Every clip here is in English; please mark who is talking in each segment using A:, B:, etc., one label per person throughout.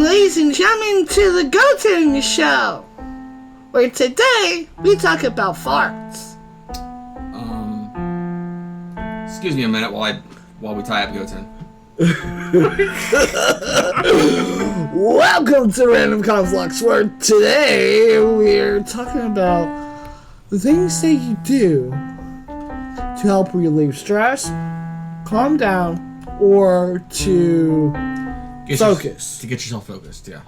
A: ladies and gentlemen, to the Goten Show, where today we talk about farts.
B: Excuse me a minute while we tie up Goten.
A: Welcome to Random Conflux, where today we're talking about the things that you do to help relieve stress, calm down, or to focus.
B: To get yourself focused, yeah.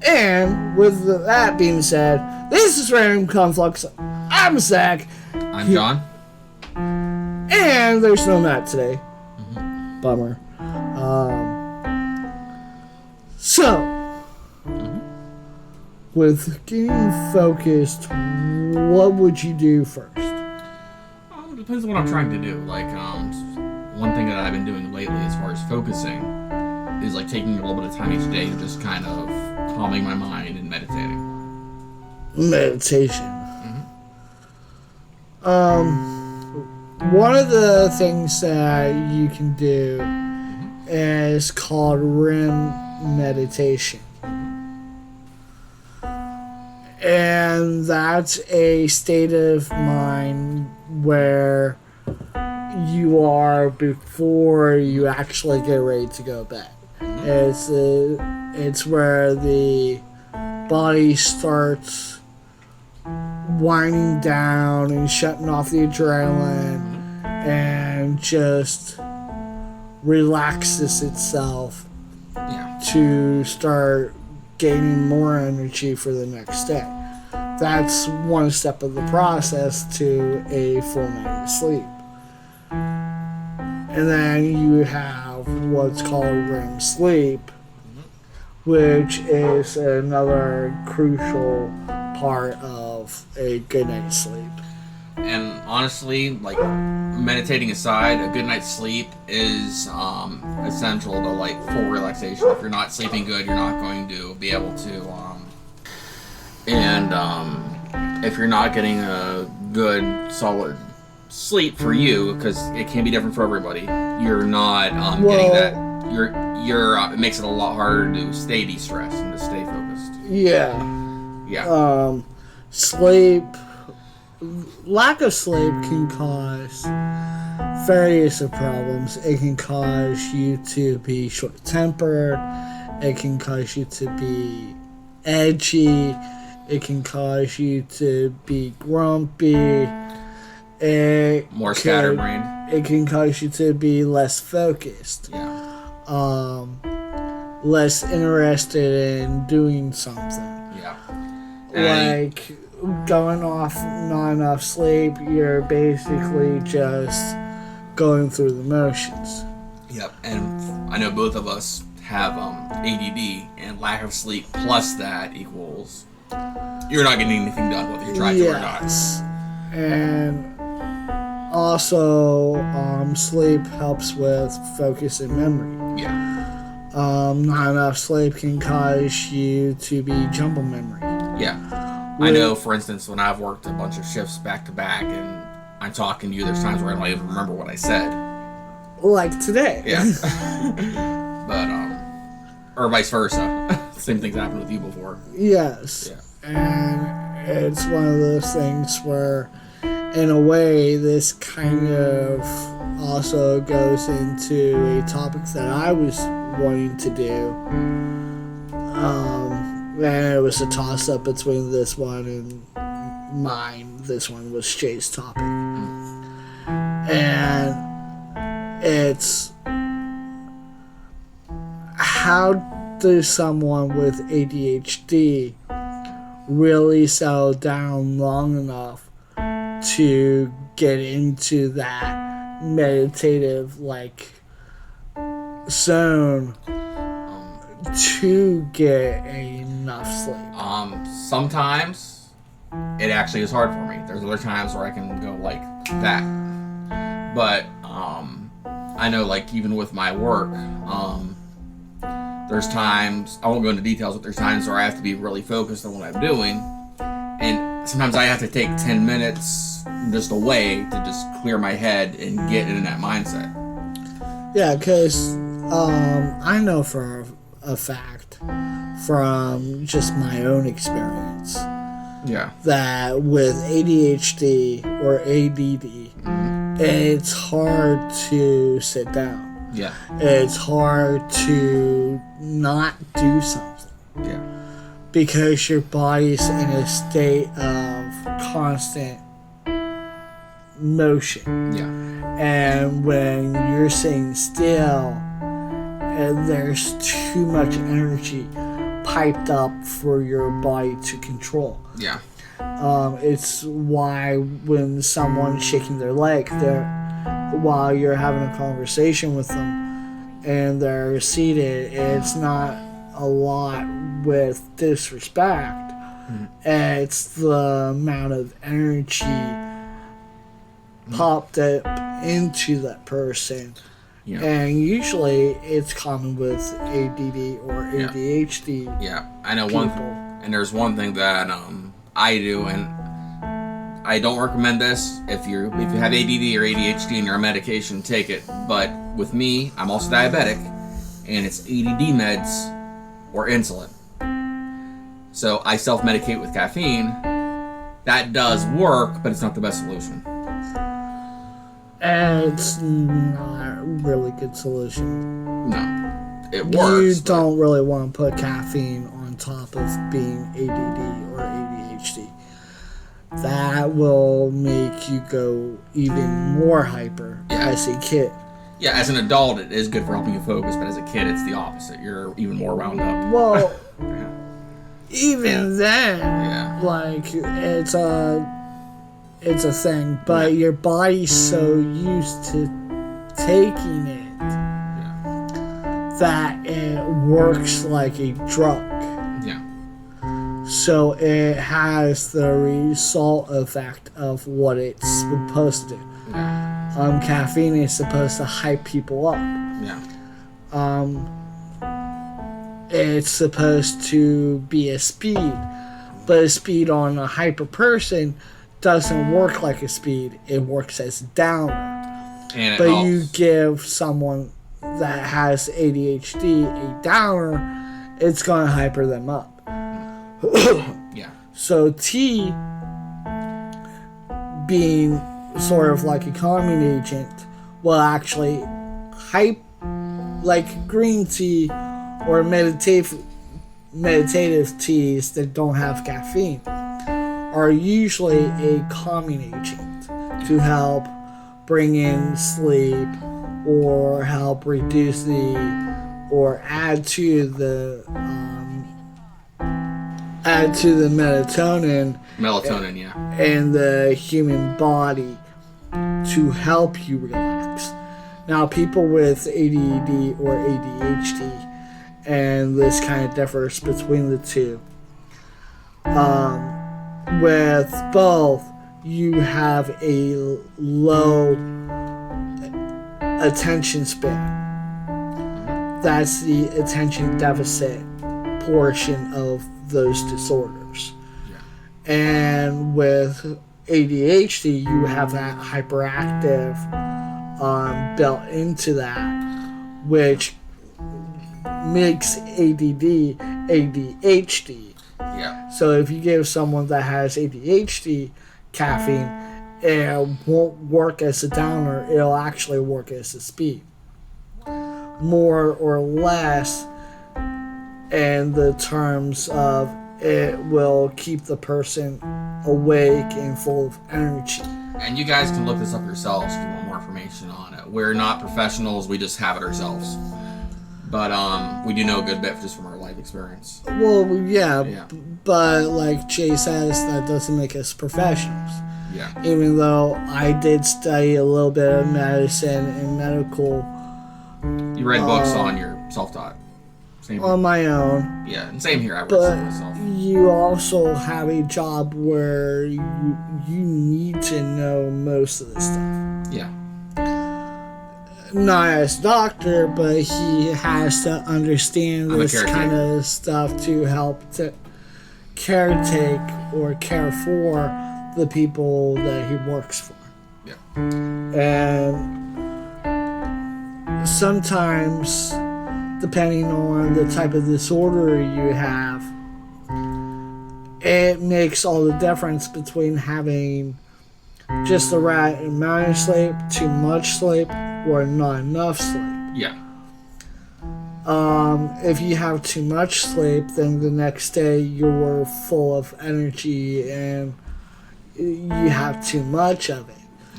A: And with that being said, this is Random Conflux. I'm Zach.
B: I'm John.
A: And there's no Matt today. Bummer. With getting focused, what would you do first?
B: Depends on what I'm trying to do. Like, one thing that I've been doing lately as far as focusing is like taking a little bit of time each day to just kind of calming my mind and meditating.
A: Meditation. One of the things that you can do is called REM meditation. And that's a state of mind where you are before you actually get ready to go to bed. It's where the body starts winding down and shutting off the adrenaline and just relaxes itself to start gaining more energy for the next day. That's one step of the process to a full night of sleep. And then you have what's called REM sleep, which is another crucial part of a good night's sleep.
B: And honestly, like, meditating aside, a good night's sleep is essential to, like, full relaxation. If you're not sleeping good, you're not going to be able to, if you're not getting a good, solid sleep for you, because it can be different for everybody, you're not getting that. It makes it a lot harder to stay de-stressed and to stay focused.
A: Yeah. Sleep. Lack of sleep can cause various problems. It can cause you to be short-tempered. It can cause you to be edgy. It can cause you to be grumpy.
B: More scatterbrained.
A: It can cause you to be less focused.
B: Yeah.
A: Less interested in doing something.
B: Yeah.
A: Like going off not enough sleep, you're basically just going through the motions.
B: Yep, and I know both of us have ADD, and lack of sleep plus that equals you're not getting anything done whether you try to or not.
A: And also, sleep helps with focus and memory.
B: Yeah.
A: Not enough sleep can cause you to be jumble memory.
B: Yeah. I know, for instance, when I've worked a bunch of shifts back to back and I'm talking to you, there's times where I don't even remember what I said.
A: Like today.
B: Yeah. But, or vice versa. Same thing's happened with you before.
A: Yes.
B: Yeah.
A: And it's one of those things where, in a way, this kind of also goes into a topic that I was wanting to do. And it was a toss-up between this one and mine. This one was Jay's topic. And it's how does someone with ADHD really settle down long enough to get into that meditative, zone to get enough sleep?
B: Sometimes it actually is hard for me. There's other times where I can go like that. But I know, like, even with my work, there's times, I won't go into details, but there's times where I have to be really focused on what I'm doing. And sometimes I have to take 10 minutes just away to just clear my head and get in that mindset.
A: Yeah, because I know for effect from just my own experience.
B: Yeah.
A: That with ADHD or ADD, it's hard to sit down.
B: Yeah.
A: It's hard to not do something.
B: Yeah.
A: Because your body's in a state of constant motion.
B: Yeah.
A: And when you're sitting still, and there's too much energy piped up for your body to control.
B: Yeah.
A: It's why when someone's shaking their leg, while you're having a conversation with them and they're seated, it's not a lot with disrespect. It's the amount of energy popped up into that person.
B: Yeah.
A: And usually it's common with ADD or ADHD.
B: Yeah. I know
A: people.
B: and there's one thing that I do, and I don't recommend this. If you have ADD or ADHD and you're on medication, take it. But with me, I'm also diabetic, and it's ADD meds or insulin. So I self-medicate with caffeine. That does work, but it's not the best solution.
A: It's not a really good solution.
B: No. It works.
A: You don't really want to put caffeine on top of being ADD or ADHD. That will make you go even more hyper as a kid.
B: Yeah, as an adult, it is good for helping you focus, but as a kid, it's the opposite. You're even more wound up.
A: Well,
B: Yeah.
A: even then,
B: Yeah.
A: like, it's a thing, but your body's so used to taking it that it works like a drug.
B: Yeah.
A: So it has the result effect of what it's supposed to do.
B: Yeah.
A: Caffeine is supposed to hype people up.
B: Yeah.
A: It's supposed to be a speed, but a speed on a hyper person doesn't work like a speed. It works as a downer.
B: And it
A: But
B: helps.
A: you give someone that has ADHD a downer, it's going to hyper them up.
B: Yeah.
A: So tea, being sort of like a calming agent, will actually hype, like green tea or meditative teas that don't have caffeine are usually a calming agent to help bring in sleep or help reduce or add to the
B: Melatonin, yeah.
A: in the human body to help you relax. Now, people with ADD or ADHD, and this kind of differs between the two. With both, you have a low attention span. That's the attention deficit portion of those disorders.
B: Yeah.
A: And with ADHD, you have that hyperactive built into that, which makes ADD ADHD.
B: Yeah.
A: So if you give someone that has ADHD caffeine, it won't work as a downer, it'll actually work as a speed. More or less in the terms of it will keep the person awake and full of energy.
B: And you guys can look this up yourselves if you want more information on it. We're not professionals, we just have it ourselves. But we do know a good bit just from our life experience.
A: Well, yeah.
B: Yeah.
A: But like Jay says, that doesn't make us professionals.
B: Yeah.
A: Even though I did study a little bit of medicine and medical
B: You read books on your self-taught. Same here.
A: on my own,
B: Yeah, and same here. I read
A: but
B: some myself.
A: you also have a job where you need to know most of this stuff.
B: Yeah.
A: Not as a doctor, but he has to understand
B: I'm a
A: this
B: caretaker.
A: kind of stuff to help to caretake or care for the people that he works for.
B: Yeah.
A: And sometimes depending on the type of disorder you have, it makes all the difference between having just the right amount of sleep, too much sleep, or not enough sleep.
B: Yeah.
A: If you have too much sleep, then the next day you're full of energy and you have too much of it.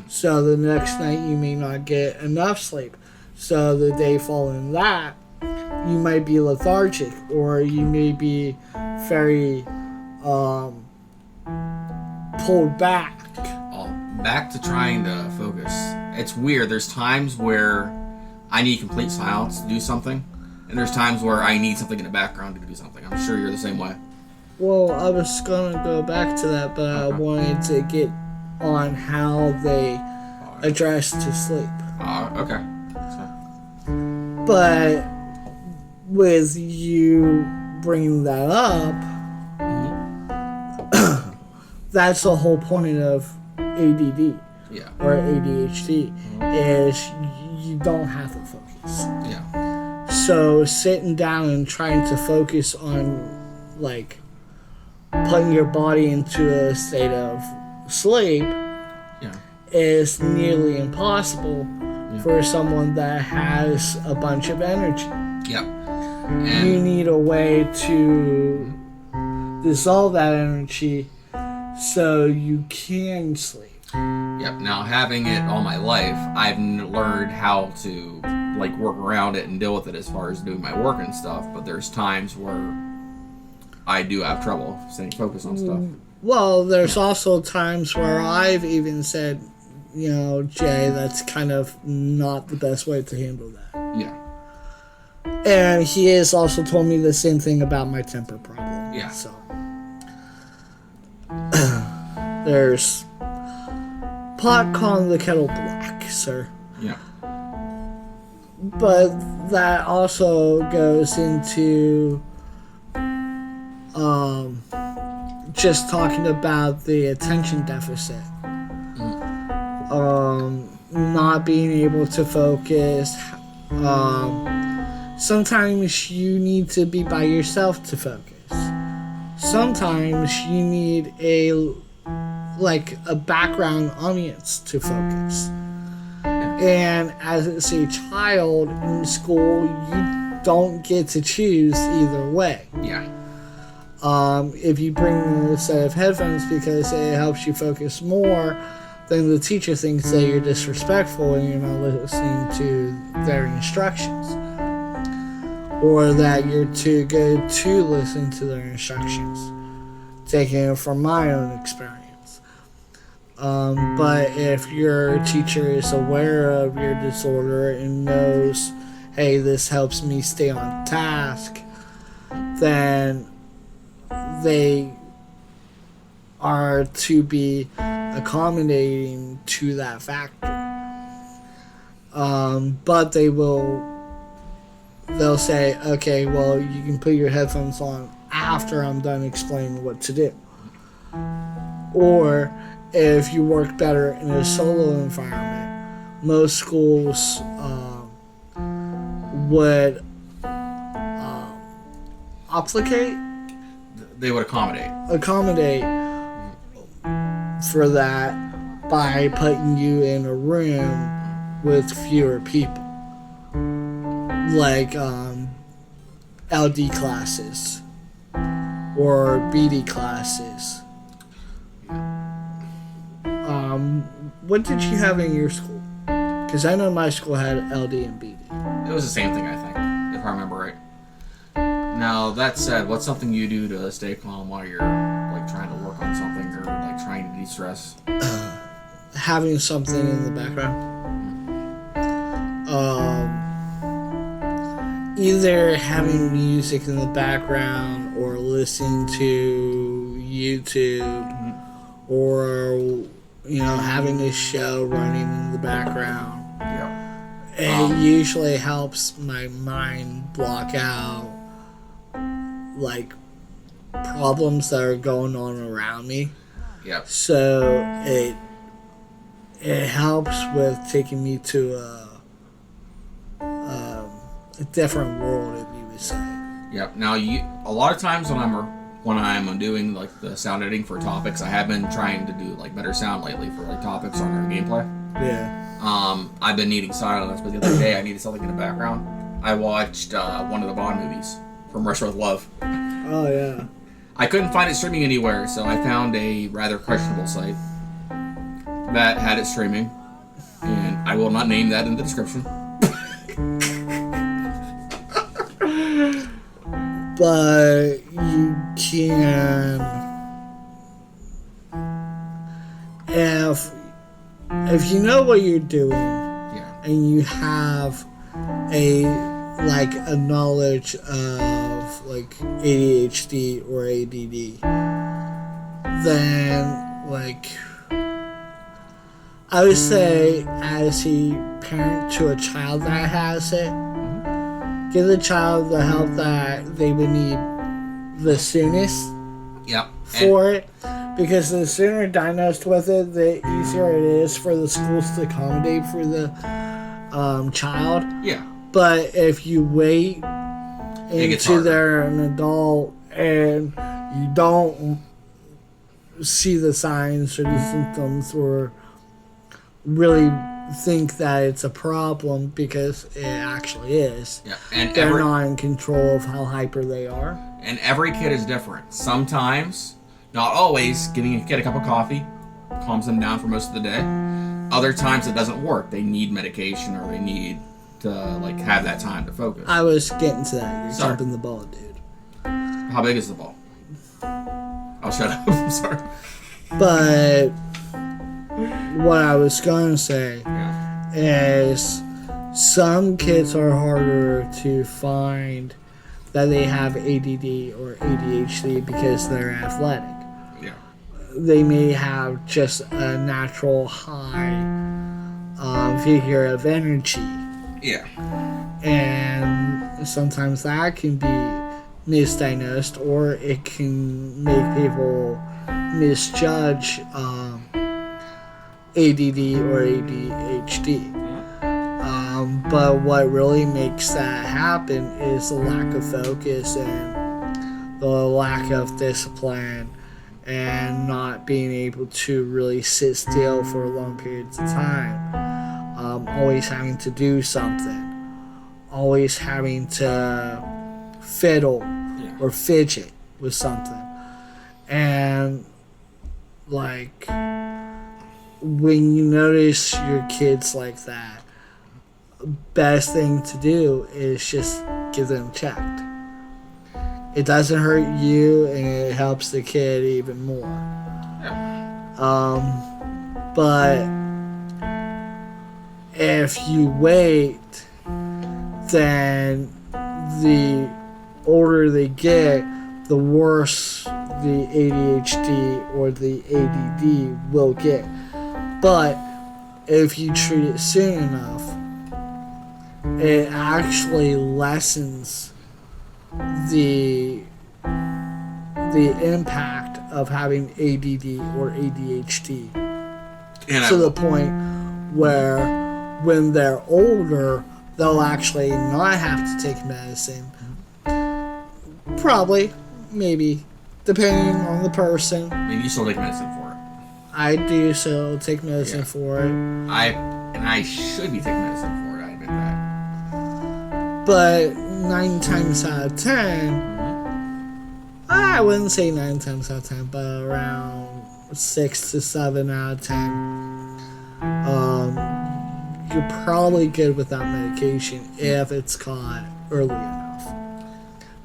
A: So the next night you may not get enough sleep. So the day following that, you might be lethargic, or you may be very pulled back.
B: Back to trying to focus. It's weird. There's times where I need complete silence to do something, and there's times where I need something in the background to do something. I'm sure you're the same way.
A: Well, I was going to go back to that, but I wanted to get on how they address to sleep.
B: Okay.
A: But with you bringing that up, that's the whole point of ADD or ADHD is you don't have to focus.
B: Yeah.
A: So sitting down and trying to focus on like putting your body into a state of sleep is nearly impossible for someone that has a bunch of energy.
B: Yep.
A: You need a way to dissolve that energy so you can sleep.
B: Yep. Now, having it all my life, I've learned how to like work around it and deal with it as far as doing my work and stuff. But there's times where I do have trouble staying focused on stuff.
A: Well, there's also times where I've even said, you know, Jay, that's kind of not the best way to handle that.
B: Yeah.
A: And he has also told me the same thing about my temper problem.
B: Yeah.
A: So there's pot calling the kettle black, sir.
B: Yeah.
A: But that also goes into just talking about the attention deficit. Not being able to focus. Sometimes you need to be by yourself to focus. Sometimes you need a background audience to focus. And as a child in school, you don't get to choose either way.
B: Yeah.
A: If you bring a set of headphones because it helps you focus more, then the teacher thinks that you're disrespectful and you're not listening to their instructions. Or that you're too good to listen to their instructions. Taking it from my own experience. But if your teacher is aware of your disorder and knows, hey, this helps me stay on task, then they are to be accommodating to that factor. But they'll say, okay, well, you can put your headphones on after I'm done explaining what to do. Or if you work better in a solo environment, most schools would obfuscate.
B: They would
A: accommodate for that by putting you in a room with fewer people, like LD classes or BD classes. What did you have in your school? Because I know my school had LD and BD.
B: It was the same thing, I think, if I remember right. Now, that said, what's something you do to stay calm while you're like trying to work on something or like trying to de-stress?
A: Having something in the background. Either having music in the background or listening to YouTube or, you know, having a show running in the background.
B: Yeah.
A: It usually helps my mind block out like problems that are going on around me.
B: Yep.
A: So it helps with taking me to a different world, if you would say.
B: Yep. Now, a lot of times when I'm doing like the sound editing for topics, I have been trying to do like better sound lately for like topics on our gameplay.
A: Yeah.
B: I've been needing silence, but the other day I needed something in the background. I watched one of the Bond movies from Russia with Love.
A: Oh yeah.
B: I couldn't find it streaming anywhere, so I found a rather questionable site that had it streaming, and I will not name that in the description.
A: But you can, if you know what you're doing,
B: Yeah.
A: and you have a knowledge of like ADHD or ADD, then like I would say, as a parent to a child that has it, give the child the help that they would need the soonest
B: Yep.
A: for it, because the sooner diagnosed with it, the easier it is for the schools to accommodate for the child.
B: Yeah.
A: But if you wait
B: It gets
A: until
B: harder.
A: they're an adult and you don't see the signs or the symptoms or really think that it's a problem, because it actually is,
B: Yeah. And
A: they're not in control of how hyper they are.
B: And every kid is different. Sometimes, not always, giving a kid a cup of coffee calms them down for most of the day. Other times it doesn't work. They need medication, or they need to like have that time to focus.
A: I was getting to that. You're
B: Sorry.
A: jumping the ball, dude.
B: How big is the ball? I'll shut up. I'm sorry.
A: But what I was going to say
B: Yeah.
A: is some kids are harder to find that they have ADD or ADHD because they're athletic.
B: Yeah.
A: They may have just a natural high figure of energy,
B: Yeah.
A: and sometimes that can be misdiagnosed, or it can make people misjudge ADD or ADHD. But what really makes that happen is the lack of focus and the lack of discipline, and not being able to really sit still for long periods of time. Always having to do something. Always having to fiddle or fidget with something. And like, when you notice your kids like that, best thing to do is just get them checked. It doesn't hurt you, and it helps the kid even more. But if you wait, then the older they get, the worse the ADHD or the ADD will get. But if you treat it soon enough, it actually lessens the impact of having ADD or ADHD,
B: And
A: to the point where when they're older, they'll actually not have to take medicine. Probably, maybe, depending on the person.
B: maybe you still take medicine for it.
A: I do so take medicine
B: Yeah.
A: for it.
B: I should be taking medicine for it. I admit that.
A: But 9 times out of 10, I wouldn't say 9 times out of 10, but around 6 to 7 out of 10, you're probably good without medication if it's caught early enough.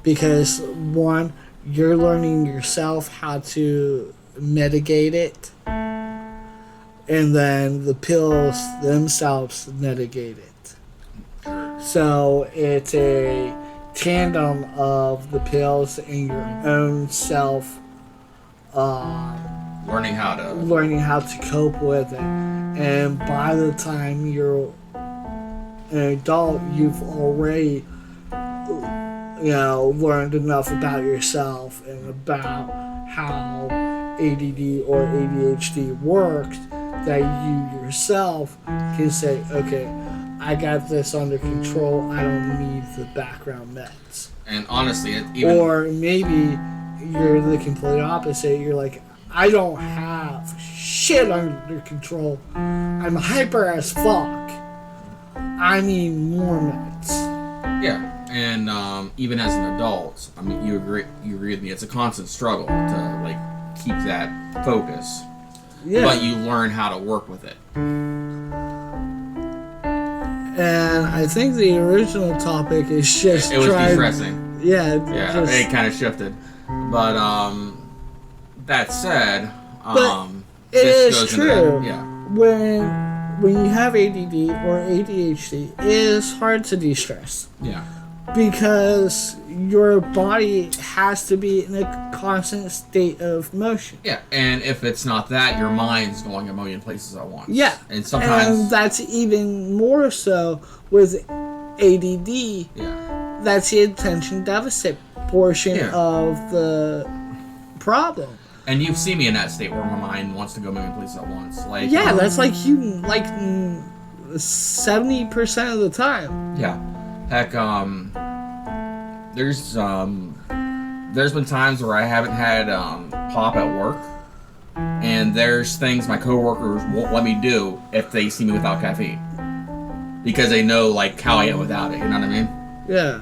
A: Because, one, you're learning yourself how to mitigate it, and then the pills themselves mitigate it. So it's a tandem of the pills and your own self
B: Learning how to
A: cope with it. And by the time you're an adult, you've already learned enough about yourself and about how ADD or ADHD works, that you yourself can say, okay, I got this under control. I don't need the background meds.
B: And honestly, even
A: or maybe you're the complete opposite. You're like, I don't have shit under control. I'm hyper as fuck. I need more meds.
B: yeah, and even as an adult, I mean, you agree with me. It's a constant struggle to like keep that focus.
A: Yeah.
B: But you learn how to work with it.
A: And I think the original topic is just
B: It was de-stressing.
A: Yeah.
B: Yeah, it kind of shifted. But that said,
A: But it
B: this
A: is
B: goes
A: true.
B: into that. Yeah.
A: When you have ADD or ADHD, it is hard to de-stress.
B: Yeah.
A: Because your body has to be in a constant state of motion.
B: Yeah, and if it's not that, your mind's going a million places at once.
A: Yeah.
B: And sometimes...
A: And that's even more so with ADD.
B: Yeah.
A: That's the attention deficit portion of the problem.
B: And you've seen me in that state where my mind wants to go a million places at once. Like
A: that's like 70% of the time.
B: Yeah. Heck, there's been times where I haven't had pop at work, and there's things my coworkers won't let me do if they see me without caffeine, because they know like how I am without it. You know what I mean?
A: Yeah.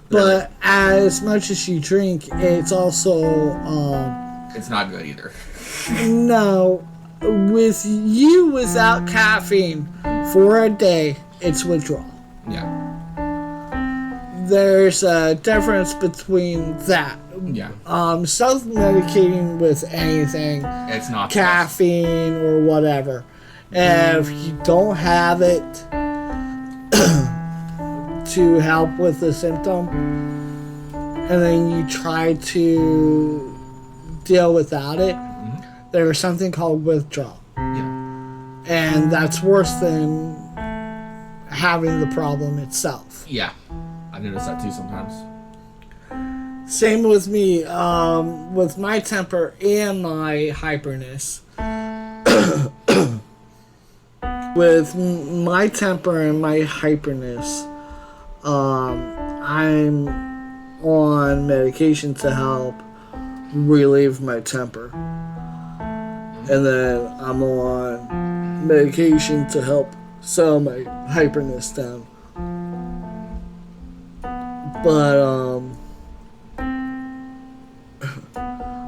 A: But as much as you drink, it's also
B: it's not good either.
A: No, with you without caffeine for a day, it's withdrawal.
B: Yeah.
A: There's a difference between that.
B: Yeah.
A: Self-medicating with anything,
B: It's not
A: caffeine or whatever. If you don't have it to help with the symptom, and then you try to deal without it, there's something called withdrawal.
B: Yeah.
A: And that's worse than having the problem itself.
B: Yeah. I notice that too sometimes.
A: Same with me, with my temper and my hyperness. With my temper and my hyperness, I'm on medication to help relieve my temper. And then I'm on medication to help settle my hyperness down. But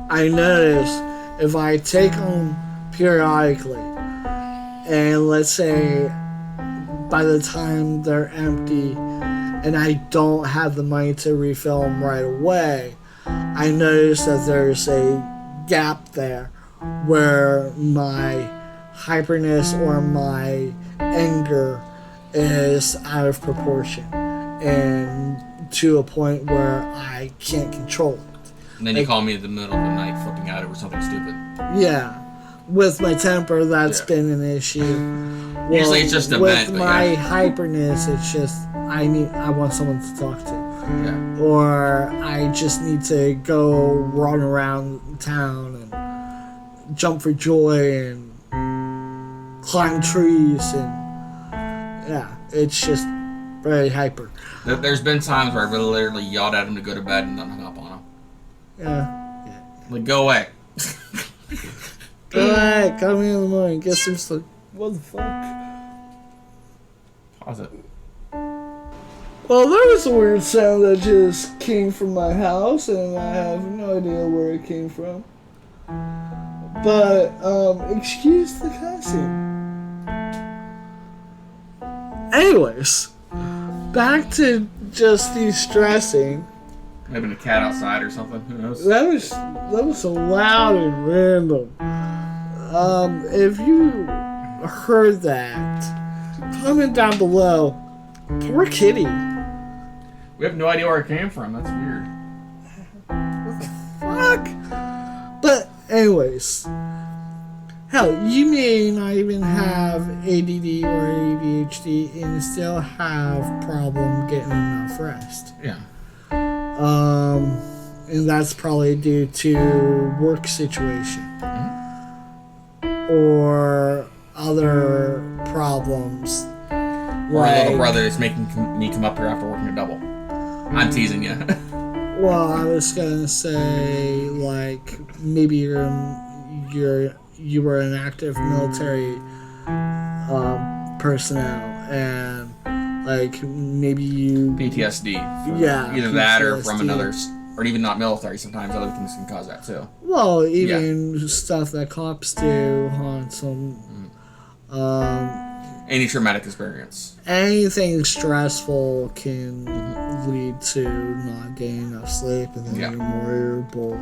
A: I notice if I take them periodically, and let's say by the time they're empty and I don't have the money to refill them right away, I notice that there's a gap there where my hyperness or my anger is out of proportion and to a point where I can't control it.
B: And then you call me in the middle of the night flipping out over something stupid.
A: Yeah. With my temper, that's been an issue. Well,
B: usually it's just a
A: with
B: vent, but
A: my hyperness, it's just I want someone to talk to.
B: Yeah.
A: Or I just need to go run around town and jump for joy and climb trees and it's just very hyper.
B: There's been times where I've literally yelled at him to go to bed and then hung up on him.
A: Yeah.
B: Like, go away.
A: Go ahead, come in the morning, get some sleep. What the fuck?
B: Pause it.
A: Well, there was a weird sound that just came from my house, and I have no idea where it came from. But, excuse the cussing. Anyways, back to just de-stressing.
B: Maybe a cat outside or something. Who knows?
A: That was so loud and random. If you heard that, comment down below. Poor kitty.
B: We have no idea where it came from. That's weird.
A: What the fuck? But anyways, hell, you may not even have ADD or ADHD and still have problem getting enough rest.
B: Yeah.
A: And that's probably due to work situation or other problems
B: Or a little
A: Like,
B: brother that's making me come up here after working a double. I'm teasing you.
A: well, I was gonna say, like, maybe you were an active military personnel, and like maybe you
B: PTSD. Either that or from another, or even not military. Sometimes other things can cause that too.
A: Well, even stuff that cops do haunts them.
B: Any traumatic experience.
A: Anything stressful can lead to not getting enough sleep, and then you're more irritable.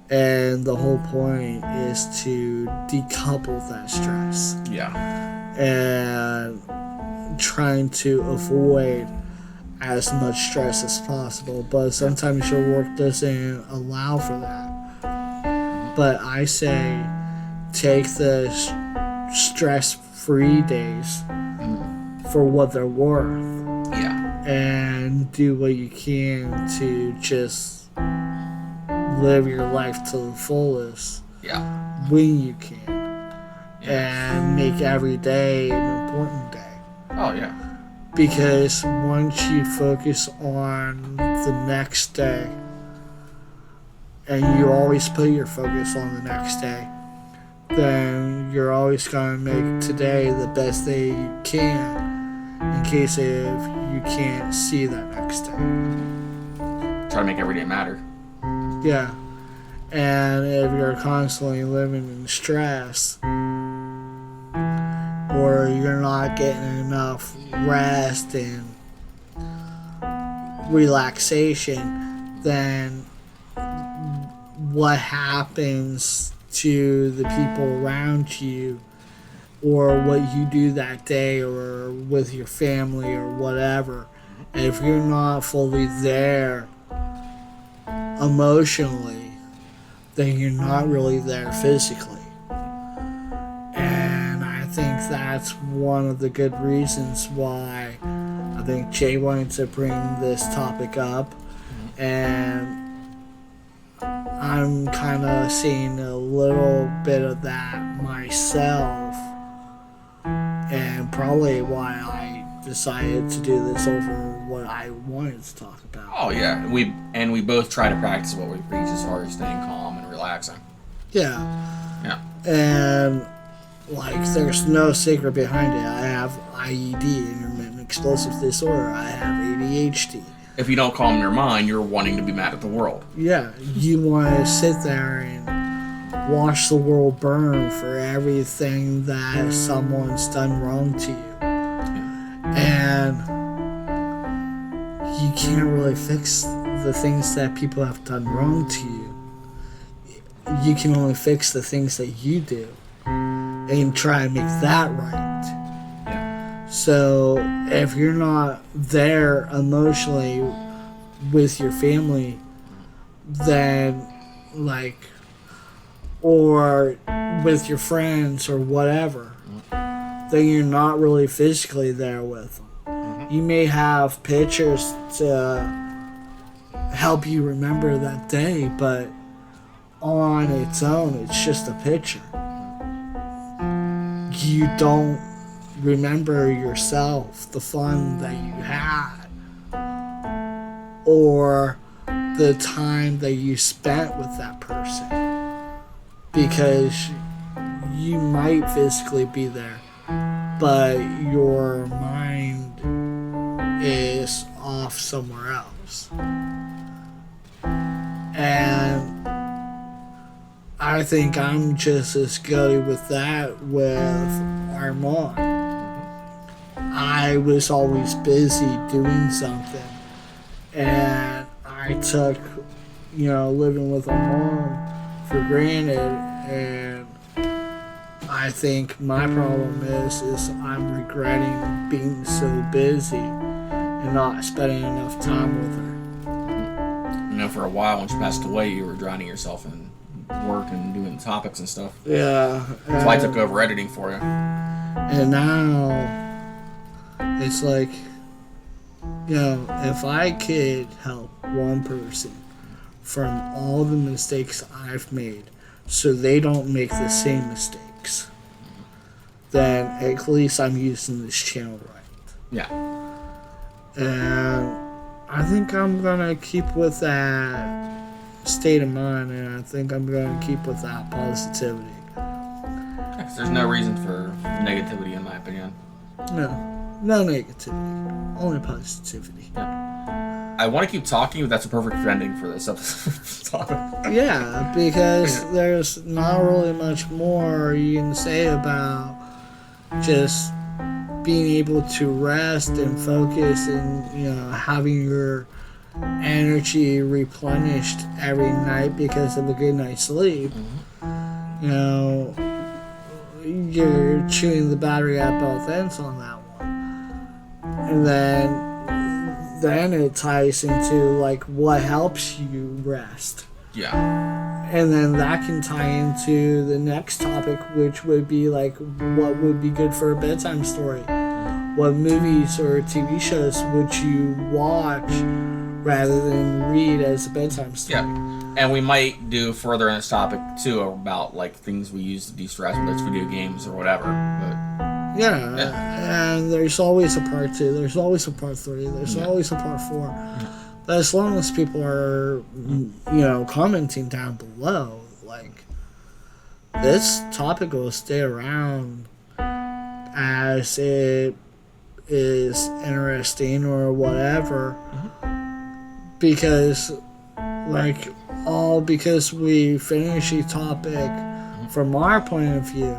A: And the whole point is to decouple that stress.
B: Yeah.
A: And trying to avoid as much stress as possible. But sometimes your work doesn't allow for that. But I say take the stress-free days for what they're worth.
B: Yeah.
A: And do what you can to just live your life to the fullest.
B: Yeah.
A: When you can. And make every day an important day.
B: Oh, yeah.
A: Because once you focus on the next day, and you always put your focus on the next day, then you're always going to make today the best day you can, in case if you can't see that next day.
B: Try to make every day matter.
A: Yeah. And if you're constantly living in stress, or you're not getting enough rest and relaxation, then what happens to the people around you, or what you do that day, or with your family, or whatever, if you're not fully there emotionally, then you're not really there physically. And I think that's one of the good reasons why I think Jay wanted to bring this topic up. And I'm kind of seeing a little bit of that myself, and probably why I decided to do this over what I wanted to talk about.
B: Oh yeah, we both try to practice what we preach as far as staying calm and relaxing.
A: Yeah.
B: Yeah.
A: And like, there's no secret behind it. I have IED, intermittent explosive disorder. I have ADHD.
B: If you don't calm your mind, you're wanting to be mad at the world.
A: Yeah, you want to sit there and watch the world burn for everything that someone's done wrong to you. And you can't really fix the things that people have done wrong to you. You can only fix the things that you do and try and make that right.
B: Yeah.
A: So if you're not there emotionally with your family, then or with your friends or whatever, then you're not really physically there with them. You may have pictures to help you remember that day, but on its own, it's just a picture. You don't remember yourself, the fun that you had, or the time that you spent with that person, because you might physically be there, but your mind is off somewhere else. And I think I'm just as guilty with that with our mom. I was always busy doing something, and I took, living with our mom for granted. And I think my problem is I'm regretting being so busy and not spending enough time with her.
B: For a while when she passed away, you were drowning yourself in work and doing topics and stuff.
A: Yeah.
B: So I took over editing for you.
A: And now it's like, if I could help one person from all the mistakes I've made so they don't make the same mistakes, then at least I'm using this channel right.
B: Yeah.
A: And I think I'm gonna keep with that state of mind, and I think I'm gonna keep with that positivity.
B: Yeah, 'cause there's no reason for negativity, in my opinion.
A: No negativity, only positivity.
B: I want to keep talking, but that's a perfect ending for this episode.
A: Yeah, because there's not really much more you can say about just being able to rest and focus and, you know, having your energy replenished every night because of a good night's sleep. You know, you're chewing the battery at both ends on that one. And then it ties into like what helps you rest.
B: Yeah.
A: And then that can tie into the next topic, which would be like what would be good for a bedtime story. What movies or TV shows would you watch rather than read as a bedtime story?
B: Yeah. And we might do further on this topic too about like things we use to de-stress, whether it's video games or whatever. But
A: Yeah, and there's always a part 2, there's always a part 3, there's always a part 4. But as long as people are, you know, commenting down below, like, this topic will stay around as it is interesting or whatever, because, like, all because we finish a topic from our point of view,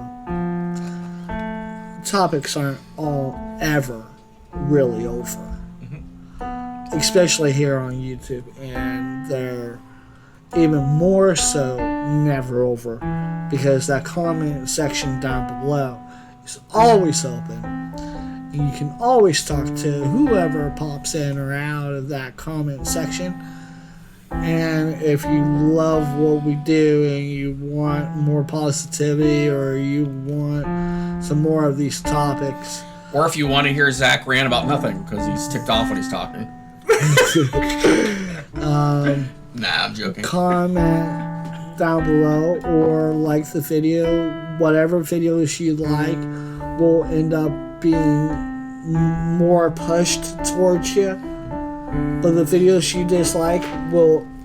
A: topics aren't all ever really over. Especially here on YouTube, and they're even more so never over because that comment section down below is always open. And you can always talk to whoever pops in or out of that comment section. And if you love what we do and you want more positivity or you want some more of these topics,
B: or if you want to hear Zach rant about nothing because he's ticked off when he's talking. Nah, I'm joking.
A: Comment down below or like the video. Whatever videos you like will end up being more pushed towards you. But the videos you dislike,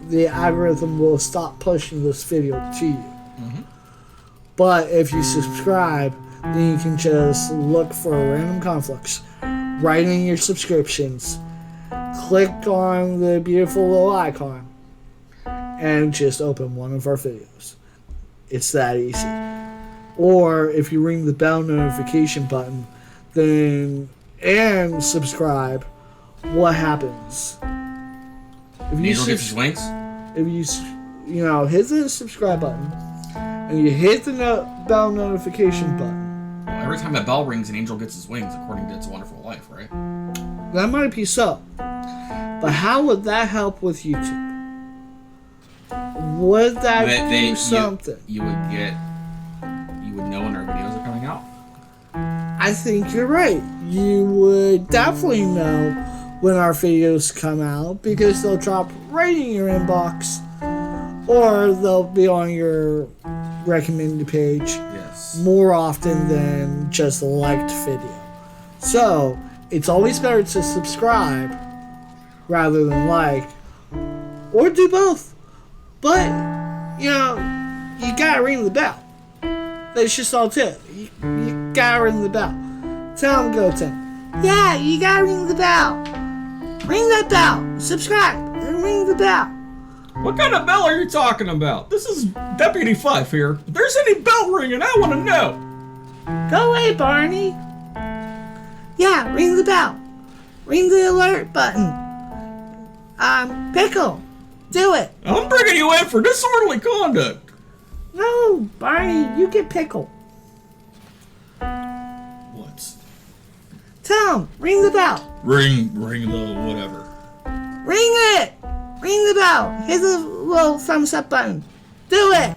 A: the algorithm will stop pushing this video to you. But if you subscribe, then you can just look for a random Conflux, write in your subscriptions, click on the beautiful little icon, and just open one of our videos. It's that easy. Or if you ring the bell notification button, then and subscribe, what happens? If you
B: Angel gets his wings?
A: If you know, hit the subscribe button and you hit the bell notification button.
B: Well, every time a bell rings, an angel gets his wings, according to It's a Wonderful Life, right?
A: That might be so. But how would that help with YouTube? Would that do something?
B: You would know when our videos are coming out.
A: I think you're right. You would definitely know when our videos come out because they'll drop right in your inbox or they'll be on your recommended page more often than just a liked video. So, it's always better to subscribe rather than like, or do both. But, you know, you gotta ring the bell. That's just all to it. You gotta ring the bell. Tell them, go to yeah, you gotta ring the bell. Ring that bell. Subscribe and ring the bell.
B: What kind of bell are you talking about? This is Deputy Fife here. If there's any bell ringing, I want to know.
A: Go away, Barney. Yeah, ring the bell. Ring the alert button. Pickle. Do it.
B: I'm bringing you in for disorderly conduct.
A: No, Barney, you get Pickle.
B: What?
A: Tell him, ring the bell.
B: Ring the whatever.
A: Ring it. Ring the bell. Hit the little thumbs up button. Do it.